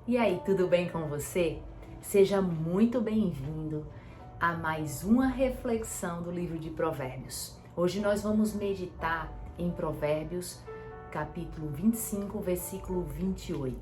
E aí, tudo bem com você? Seja muito bem-vindo a mais uma reflexão do livro de Provérbios. Hoje nós vamos meditar em Provérbios, capítulo 25, versículo 28.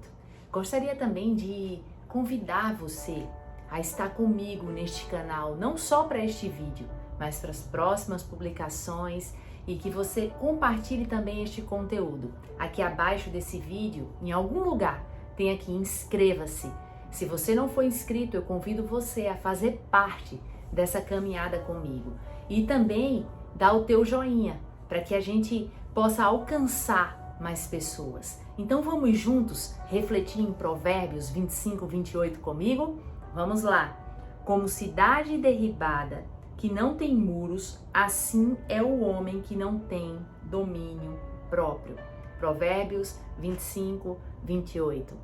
Gostaria também de convidar você a estar comigo neste canal, não só para este vídeo, mas para as próximas publicações e que você compartilhe também este conteúdo. Aqui abaixo desse vídeo, em algum lugar, tem aqui inscreva-se. Se você não for inscrito, eu convido você a fazer parte dessa caminhada comigo. E também dá o teu joinha, para que a gente possa alcançar mais pessoas. Então vamos juntos refletir em Provérbios 25, 28 comigo? Vamos lá. Como cidade derribada, que não tem muros, assim é o homem que não tem domínio próprio. Provérbios 25, 28.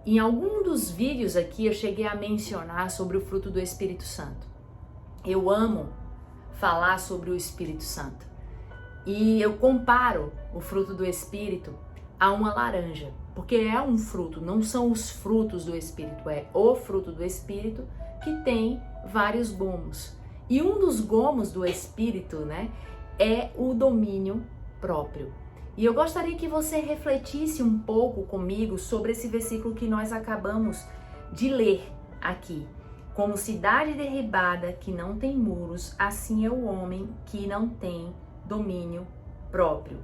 Em algum dos vídeos aqui eu cheguei a mencionar sobre o fruto do Espírito Santo. Eu amo falar sobre o Espírito Santo. E eu comparo o fruto do Espírito a uma laranja, porque é um fruto, não são os frutos do Espírito, é o fruto do Espírito que tem vários gomos. E um dos gomos do Espírito, é o domínio próprio. E eu gostaria que você refletisse um pouco comigo sobre esse versículo que nós acabamos de ler aqui. Como cidade derribada que não tem muros, assim é o homem que não tem domínio próprio.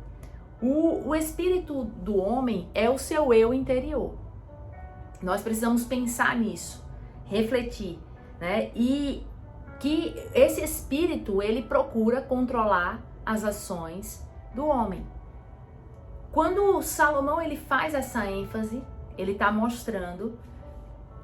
O espírito do homem é o seu eu interior. Nós precisamos pensar nisso, refletir, E que esse espírito, ele procura controlar as ações do homem. Quando Salomão ele faz essa ênfase, ele está mostrando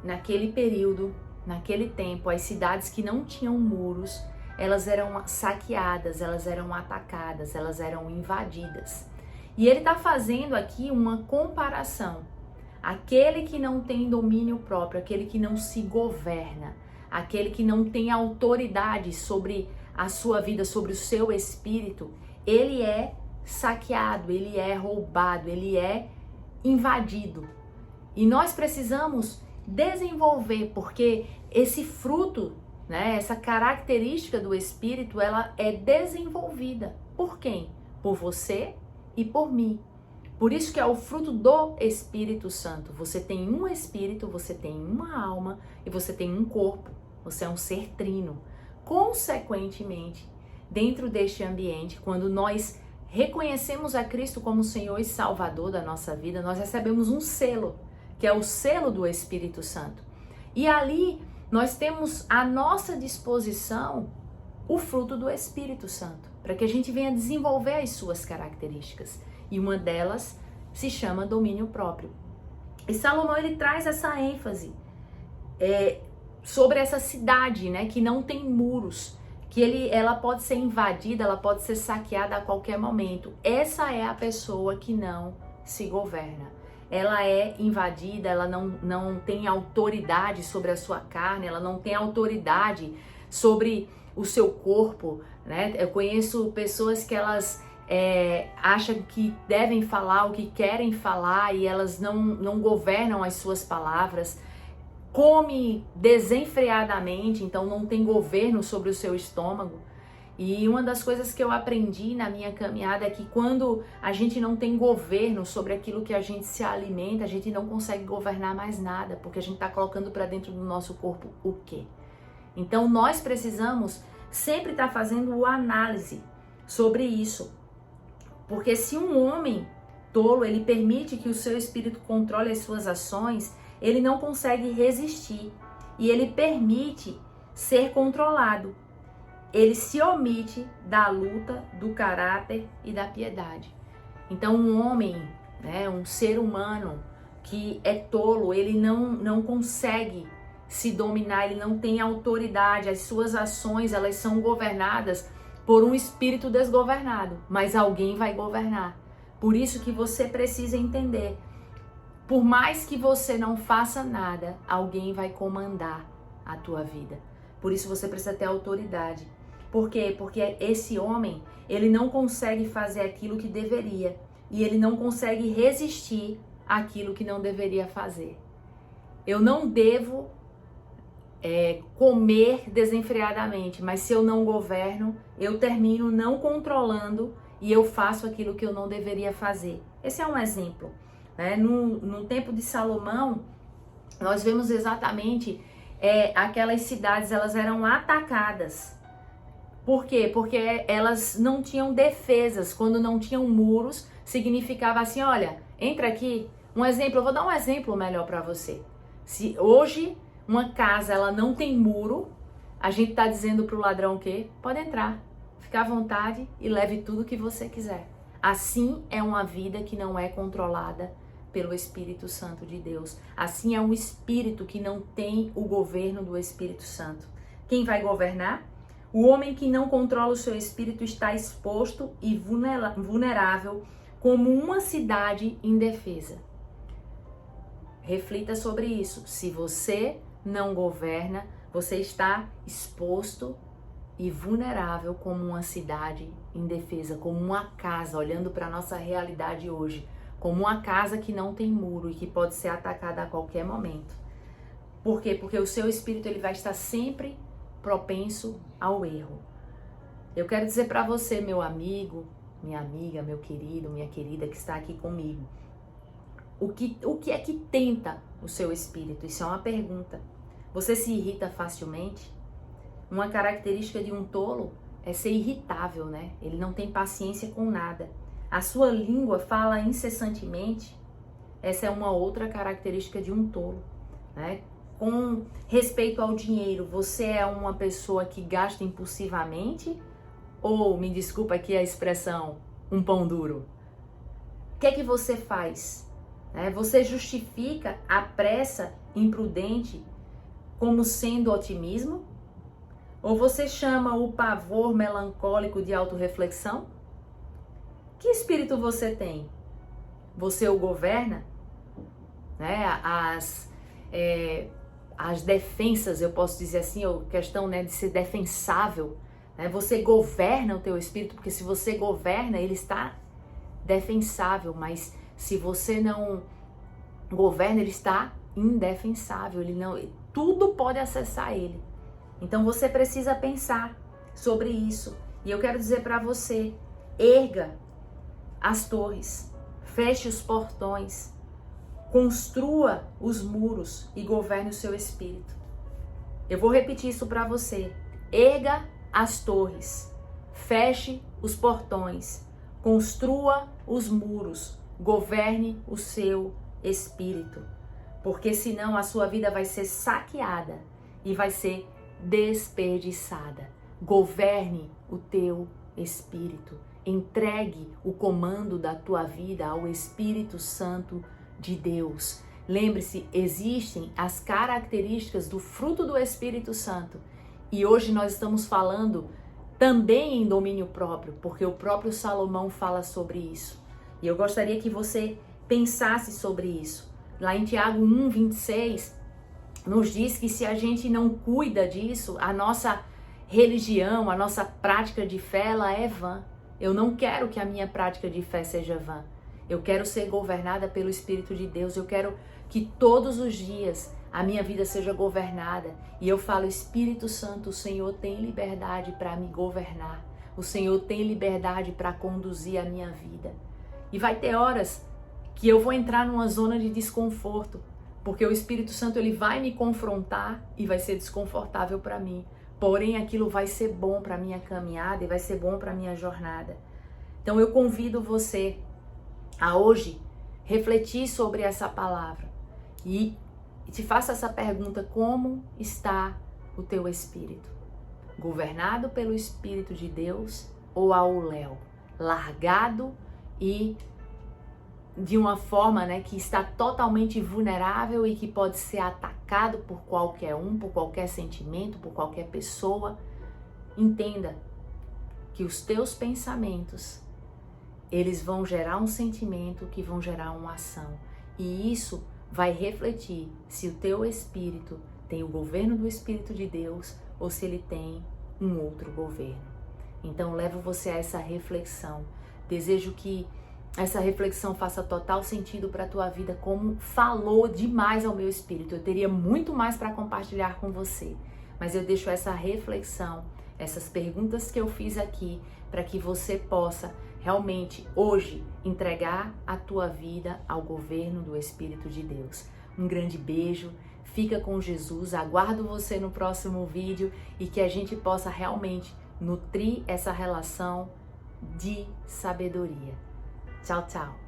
naquele período, naquele tempo, as cidades que não tinham muros, elas eram saqueadas, elas eram atacadas, elas eram invadidas. E ele está fazendo aqui uma comparação. Aquele que não tem domínio próprio, aquele que não se governa, aquele que não tem autoridade sobre a sua vida, sobre o seu espírito, ele é saqueado, ele é roubado, ele é invadido. E nós precisamos desenvolver, porque esse fruto, essa característica do Espírito, ela é desenvolvida. Por quem? Por você e por mim. Por isso que é o fruto do Espírito Santo. Você tem um espírito, você tem uma alma e você tem um corpo. Você é um ser trino. Consequentemente, dentro deste ambiente, quando nós reconhecemos a Cristo como Senhor e Salvador da nossa vida, nós recebemos um selo, que é o selo do Espírito Santo. E ali nós temos à nossa disposição o fruto do Espírito Santo, para que a gente venha desenvolver as suas características. E uma delas se chama domínio próprio. E Salomão ele traz essa ênfase sobre essa cidade, que não tem muros, que ela pode ser invadida, ela pode ser saqueada a qualquer momento. Essa é a pessoa que não se governa. Ela é invadida, ela não tem autoridade sobre a sua carne, ela não tem autoridade sobre o seu corpo, Eu conheço pessoas que elas acham que devem falar o que querem falar e elas não governam as suas palavras. Come desenfreadamente, então não tem governo sobre o seu estômago. E uma das coisas que eu aprendi na minha caminhada é que quando a gente não tem governo sobre aquilo que a gente se alimenta, a gente não consegue governar mais nada, porque a gente está colocando para dentro do nosso corpo o quê? Então nós precisamos sempre estar fazendo uma análise sobre isso. Porque se um homem tolo, ele permite que o seu espírito controle as suas ações, ele não consegue resistir e ele permite ser controlado. Ele se omite da luta, do caráter e da piedade. Então um homem, um ser humano que é tolo, ele não consegue se dominar, ele não tem autoridade, as suas ações elas são governadas por um espírito desgovernado, mas alguém vai governar. Por isso que você precisa entender. Por mais que você não faça nada, alguém vai comandar a tua vida. Por isso você precisa ter autoridade. Por quê? Porque esse homem, ele não consegue fazer aquilo que deveria. E ele não consegue resistir àquilo que não deveria fazer. Eu não devo comer desenfreadamente, mas se eu não governo, eu termino não controlando e eu faço aquilo que eu não deveria fazer. Esse é um exemplo, né? No tempo de Salomão, nós vemos exatamente aquelas cidades, elas eram atacadas. Por quê? Porque elas não tinham defesas. Quando não tinham muros, significava assim, olha, entra aqui. Um exemplo, eu vou dar um exemplo melhor para você. Se hoje uma casa ela não tem muro, a gente tá dizendo pro ladrão o quê? Pode entrar, fica à vontade e leve tudo que você quiser. Assim é uma vida que não é controlada pelo Espírito Santo de Deus. Assim é um espírito que não tem o governo do Espírito Santo. Quem vai governar? O homem que não controla o seu espírito está exposto e vulnerável como uma cidade indefesa. Reflita sobre isso. Se você não governa, você está exposto e vulnerável como uma cidade indefesa, como uma casa, olhando para a nossa realidade hoje, como uma casa que não tem muro e que pode ser atacada a qualquer momento. Por quê? Porque o seu espírito ele vai estar sempre propenso ao erro. Eu quero dizer para você, meu amigo, minha amiga, meu querido, minha querida que está aqui comigo, o que é que tenta o seu espírito? Isso é uma pergunta. Você se irrita facilmente? Uma característica de um tolo é ser irritável, né? Ele não tem paciência com nada. A sua língua fala incessantemente. Essa é uma outra característica de um tolo, né? Com respeito ao dinheiro, você é uma pessoa que gasta impulsivamente? Ou, me desculpa aqui a expressão, um pão duro? O que é que você faz? Você justifica a pressa imprudente como sendo otimismo? Ou você chama o pavor melancólico de autorreflexão? Que espírito você tem? Você o governa? As defensas, eu posso dizer assim, a questão de ser defensável. Você governa o teu espírito, porque se você governa, ele está defensável, mas se você não governa, ele está indefensável. Tudo pode acessar ele. Então você precisa pensar sobre isso. E eu quero dizer para você, erga as torres, feche os portões, construa os muros e governe o seu espírito. Eu vou repetir isso para você. Erga as torres, feche os portões, construa os muros, governe o seu espírito. Porque senão a sua vida vai ser saqueada e vai ser desperdiçada. Governe o teu espírito. Entregue o comando da tua vida ao Espírito Santo de Deus. Lembre-se, existem as características do fruto do Espírito Santo. E hoje nós estamos falando também em domínio próprio, porque o próprio Salomão fala sobre isso. E eu gostaria que você pensasse sobre isso. Lá em Tiago 1:26, nos diz que se a gente não cuida disso, a nossa religião, a nossa prática de fé, ela é vã. Eu não quero que a minha prática de fé seja vã. Eu quero ser governada pelo Espírito de Deus. Eu quero que todos os dias a minha vida seja governada. E eu falo, Espírito Santo, o Senhor tem liberdade para me governar. O Senhor tem liberdade para conduzir a minha vida. E vai ter horas que eu vou entrar numa zona de desconforto, porque o Espírito Santo ele vai me confrontar e vai ser desconfortável para mim. Porém, aquilo vai ser bom para a minha caminhada e vai ser bom para a minha jornada. Então, eu convido você a hoje refletir sobre essa palavra e te faça essa pergunta: como está o teu espírito? Governado pelo Espírito de Deus ou ao léu? Largado e de uma forma que está totalmente vulnerável e que pode ser atacado por qualquer um, por qualquer sentimento, por qualquer pessoa. Entenda que os teus pensamentos, eles vão gerar um sentimento que vão gerar uma ação. E isso vai refletir se o teu espírito tem o governo do Espírito de Deus ou se ele tem um outro governo. Então, levo você a essa reflexão. Desejo que essa reflexão faça total sentido para a tua vida, como falou demais ao meu espírito. Eu teria muito mais para compartilhar com você, mas eu deixo essa reflexão, essas perguntas que eu fiz aqui, para que você possa realmente hoje entregar a tua vida ao governo do Espírito de Deus. Um grande beijo, fica com Jesus, aguardo você no próximo vídeo e que a gente possa realmente nutrir essa relação de sabedoria. Tchau, tchau!